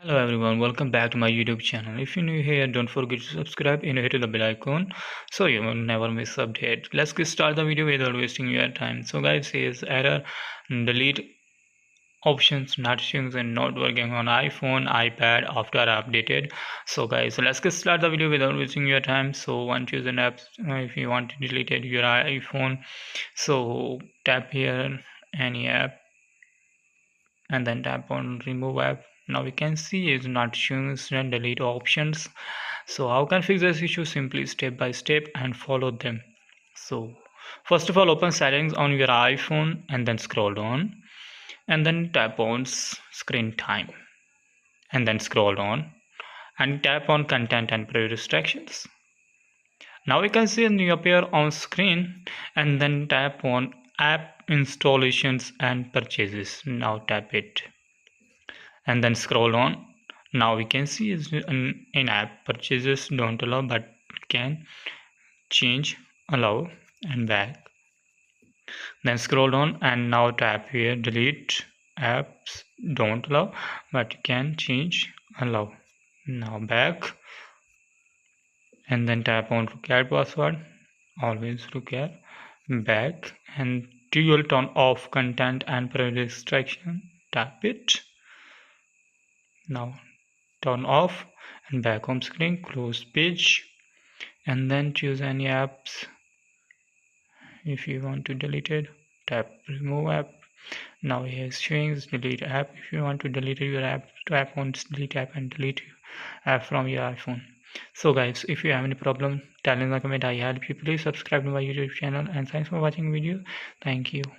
Hello everyone, welcome back to my YouTube channel. If you're new here, don't forget to subscribe and hit the bell icon so you will never miss update. Let's get start the video without wasting your time. So guys, here's error delete options not showing and not working on iPhone, iPad after updated. So guys, let's get start the video without wasting your time. So one choose an app if you want to delete your iPhone. So tap here any app and then tap on remove app. Now we can see it's not showing and delete options. So how can fix this issue? Simply step by step and follow them. So first of all, open settings on your iPhone and then scroll down and then tap on screen time and then scroll down and tap on content and privacy restrictions. Now we can see a new appear on screen and then tap on app installations and purchases. Now tap it and then scroll on. Now we can see is in-app purchases don't allow, but can change allow and back. Then scroll down and now tap here delete apps don't allow, but you can change allow. Now back and then tap on forget password. Always forget back and dual turn off content and privacy restriction. Tap it. Now turn off and back home screen, close page and then choose any apps. If you want to delete it, tap remove app. Now here is showing delete app. If you want to delete your app, tap on delete app and delete app from your iPhone. So guys, if you have any problem, tell in the comment. I help you. Please subscribe to my YouTube channel and thanks for watching video. Thank you.